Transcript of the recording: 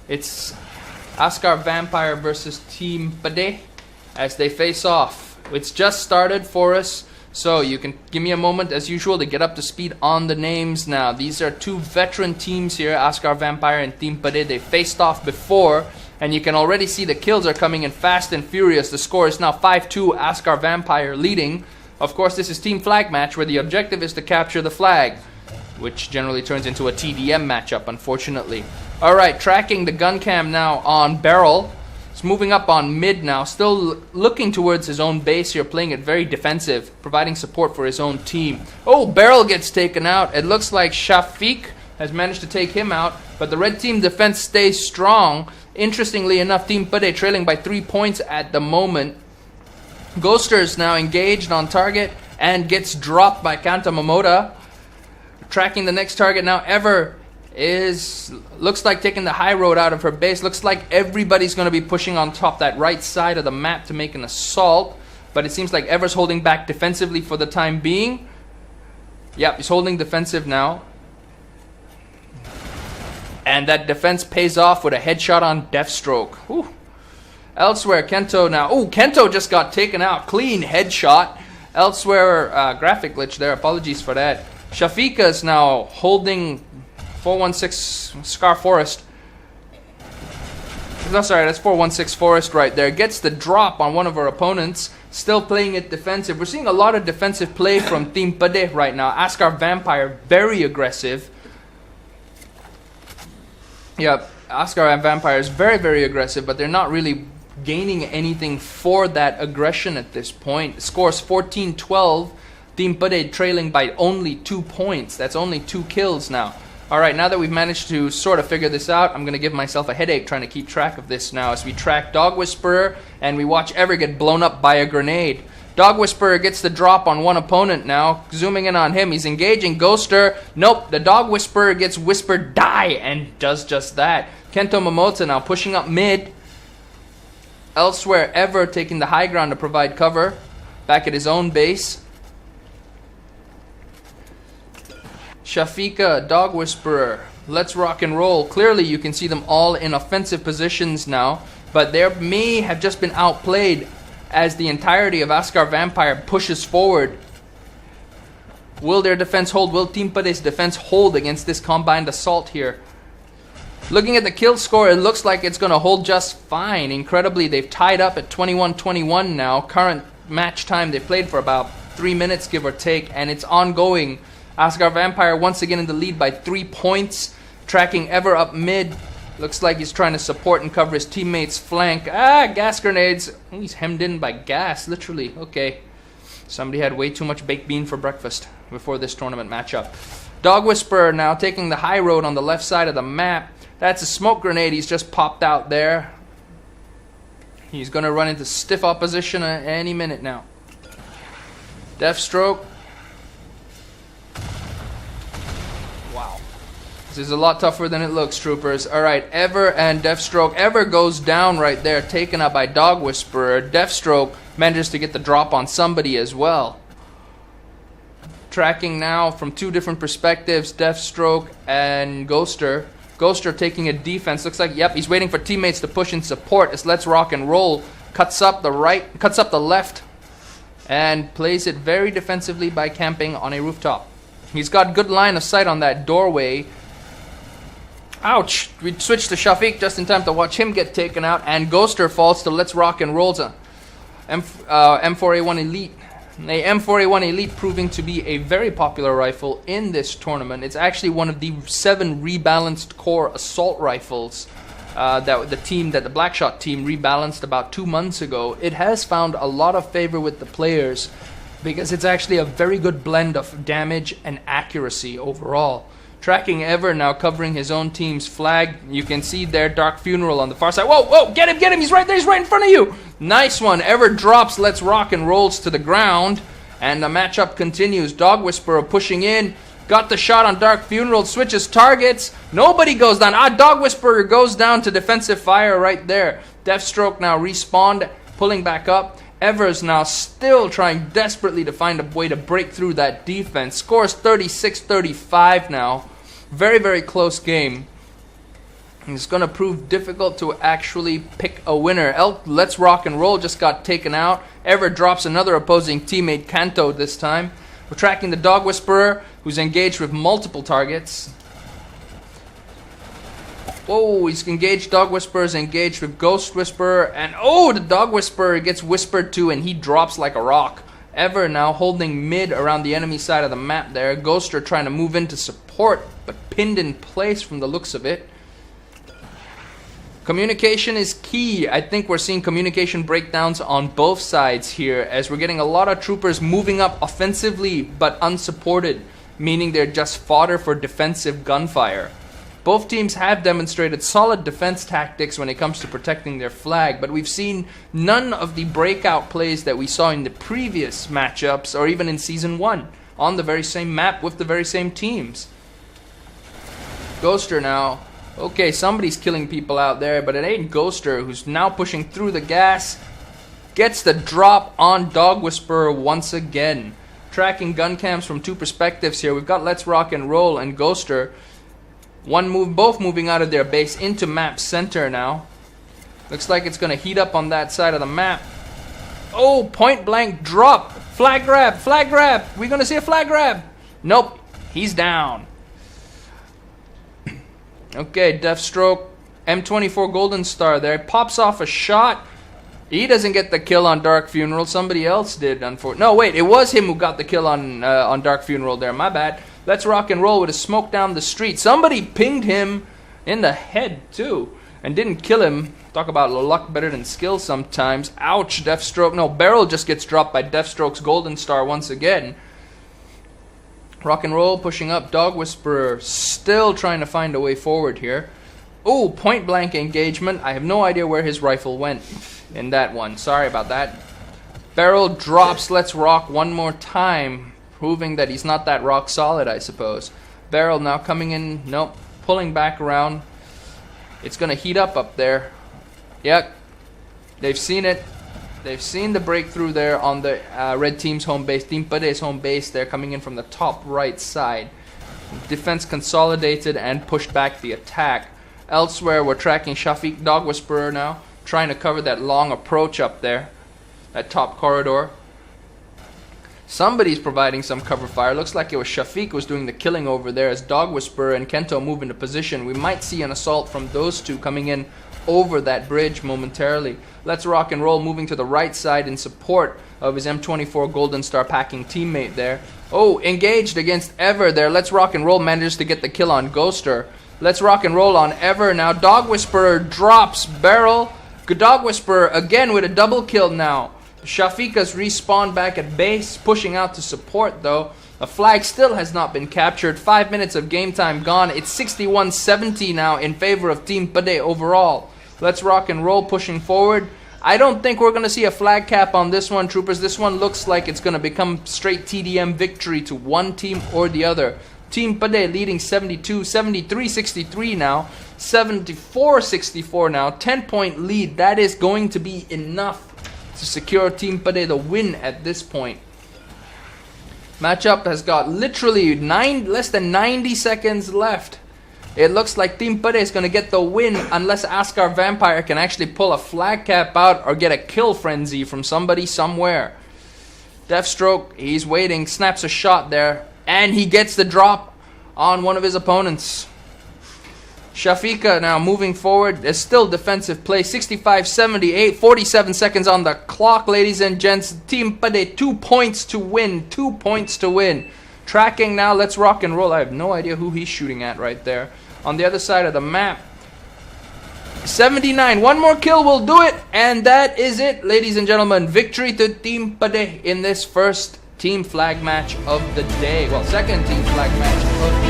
It's Askar Vampire versus Team Pedih as they face off. It's just started for us, so you can give me a moment as usual to get up to speed on the names now. These are two veteran teams here, Askar Vampire and Team Pedih. They faced off before, and you can already see the kills are coming in fast and furious. The score is now 5-2, Askar Vampire leading. Of course, this is Team Flag match where the objective is to capture the flag, which generally turns into a TDM matchup, unfortunately. Alright, tracking the gun cam now on Barrel. He's moving up on mid now, still looking towards his own base here, playing it very defensive, providing support for his own team. Oh, Barrel gets taken out. It looks like Shafiq has managed to take him out, but the red team defense stays strong. Interestingly enough, Team Pedih trailing by 3 points at the moment. Ghoster's now engaged on target and gets dropped by Kanta Momoda. Tracking the next target now, Ever looks like taking the high road out of her base. Looks like everybody's going to be pushing on top that right side of the map to make an assault, but it seems like Ever's holding back defensively for the time being. Yep, he's holding defensive now, and that defense pays off with a headshot on Deathstroke. Whew. Elsewhere, Kento now. Oh, Kento just got taken out. Clean headshot. Elsewhere, graphic glitch there. Apologies for that. Shafiqa is now holding 416 Scar Forest. No, sorry, that's 416 Forest right there. Gets the drop on one of our opponents. Still playing it defensive. We're seeing a lot of defensive play from Team Pedih right now. Askar Vampire, very aggressive. Yeah, Askar Vampire is very, very aggressive, but they're not really gaining anything for that aggression at this point. Scores 14-12. Team Pedih trailing by only 2 points. That's only 2 kills now. Alright, now that we've managed to sort of figure this out, I'm going to give myself a headache trying to keep track of this now as we track Dog Whisperer and we watch Ever get blown up by a grenade. Dog Whisperer gets the drop on one opponent now. Zooming in on him, he's engaging Ghoster. Nope, the Dog Whisperer gets whispered die and does just that. Kento Momota now pushing up mid. Elsewhere, Ever taking the high ground to provide cover. Back at his own base. Shafiqa, Dog Whisperer, let's rock and roll. Clearly you can see them all in offensive positions now, but they may have just been outplayed as the entirety of Askar Vampire pushes forward. Will their defense hold? Will Team Pedih's defense hold against this combined assault here? Looking at the kill score, it looks like it's going to hold just fine. Incredibly, they've tied up at 21-21 now. Current match time, they played for about 3 minutes, give or take, and it's ongoing. Askar Vampire once again in the lead by 3 points. Tracking Ever up mid. Looks like he's trying to support and cover his teammates' flank. Ah, gas grenades. He's hemmed in by gas, literally. Okay. Somebody had way too much baked bean for breakfast before this tournament matchup. Dog Whisperer now taking the high road on the left side of the map. That's a smoke grenade he's just popped out there. He's going to run into stiff opposition any minute now. Deathstroke. Wow. This is a lot tougher than it looks, troopers. Alright, Ever and Deathstroke. Ever goes down right there, taken up by Dog Whisperer. Deathstroke manages to get the drop on somebody as well. Tracking now from 2 different perspectives, Deathstroke and Ghoster. Ghoster taking a defense. Looks like, yep, he's waiting for teammates to push in support as Let's Rock and Roll cuts up the right, cuts up the left, and plays it very defensively by camping on a rooftop. He's got good line of sight on that doorway. Ouch! We switched to Shafiq just in time to watch him get taken out, and Ghoster falls to Let's Rock and Roll's M4A1 Elite. A M4A1 Elite proving to be a very popular rifle in this tournament. It's actually one of the 7 rebalanced core assault rifles that the Blackshot team rebalanced about 2 months ago. It has found a lot of favor with the players because it's actually a very good blend of damage and accuracy overall. Tracking Ever now covering his own team's flag. You can see their Dark Funeral on the far side. Whoa, whoa, get him, he's right there, he's right in front of you. Nice one. Ever drops Let's Rock and Rolls to the ground, and the matchup continues. Dog Whisperer pushing in, got the shot on Dark Funeral, switches targets. Nobody goes down. Dog Whisperer goes down to defensive fire right there. Deathstroke now respawned, pulling back up. Ever's now still trying desperately to find a way to break through that defense. Scores 36-35 now. Very, very close game. It's going to prove difficult to actually pick a winner. Let's Rock and Roll just got taken out. Ever drops another opposing teammate, Kanto, this time. We're tracking the Dog Whisperer, who's engaged with multiple targets. Oh, he's engaged. Dog Whisperer's engaged with Ghost Whisperer. And oh, the Dog Whisperer gets whispered to and he drops like a rock. Ever now holding mid around the enemy side of the map there. Ghoster trying to move in to support, but pinned in place from the looks of it. Communication is key. I think we're seeing communication breakdowns on both sides here as we're getting a lot of troopers moving up offensively but unsupported, meaning they're just fodder for defensive gunfire. Both teams have demonstrated solid defense tactics when it comes to protecting their flag, but we've seen none of the breakout plays that we saw in the previous matchups or even in Season 1 on the very same map with the very same teams. Ghoster now. Okay, somebody's killing people out there, but it ain't Ghoster, who's now pushing through the gas. Gets the drop on Dog Whisperer once again. Tracking gun cams from two perspectives here. We've got Let's Rock and Roll and Ghoster. Both moving out of their base into map center now. Looks like it's going to heat up on that side of the map. Oh, point blank drop. Flag grab, flag grab. We're going to see a flag grab. Nope, he's down. Okay, Deathstroke, M24 Golden Star there. Pops off a shot. He doesn't get the kill on Dark Funeral. Somebody else did, unfortunately. No, wait, it was him who got the kill on Dark Funeral there. My bad. Let's Rock and Roll with a smoke down the street. Somebody pinged him in the head, too, and didn't kill him. Talk about luck better than skill sometimes. Ouch, Deathstroke. No, Barrel just gets dropped by Deathstroke's Golden Star once again. Rock and Roll pushing up. Dog Whisperer still trying to find a way forward here. Oh, point blank engagement. I have no idea where his rifle went in that one. Sorry about that. Barrel drops Let's Rock one more time, proving that he's not that rock solid, I suppose. Barrel now coming in. Nope. Pulling back around. It's going to heat up there. Yep. They've seen it. They've seen the breakthrough there on the red team's home base. Team Pedih's home base there, coming in from the top right side. Defense consolidated and pushed back the attack. Elsewhere, we're tracking Shafiq Dog Whisperer now, trying to cover that long approach up there, that top corridor. Somebody's providing some cover fire. Looks like it was Shafiq who was doing the killing over there as Dog Whisperer and Kento move into position. We might see an assault from those two coming in over that bridge momentarily. Let's Rock and Roll moving to the right side in support of his M24 Golden Star packing teammate there. Oh, engaged against Ever there. Let's Rock and Roll manages to get the kill on Ghoster. Let's Rock and Roll on Ever now. Dog Whisperer drops Barrel. Dog Whisperer again with a double kill now. Shafiqa's respawned back at base, pushing out to support though. A flag still has not been captured. 5 minutes of game time gone. It's 61-70 now in favor of Team Pedih overall. Let's Rock and Roll pushing forward. I don't think we're going to see a flag cap on this one, troopers. This one looks like it's going to become straight TDM victory to one team or the other. Team Pedih leading 72, 73-63 now, 74-64 now, 10-point lead. That is going to be enough to secure Team Pedih the win at this point. Matchup has got literally less than 90 seconds left. It looks like Team Pedih is going to get the win unless Askar Vampire can actually pull a flag cap out or get a kill frenzy from somebody somewhere. Deathstroke, he's waiting, snaps a shot there, and he gets the drop on one of his opponents. Shafiqa now moving forward. There's still defensive play. 65-78, 47 seconds on the clock, ladies and gents. Team Pedih, 2 points to win. 2 points to win. Tracking now, Let's Rock and Roll. I have no idea who he's shooting at right there. On the other side of the map. 79, one more kill will do it. And that is it, ladies and gentlemen. Victory to Team Pedih in this first team flag match of the day. Well, second team flag match of the day.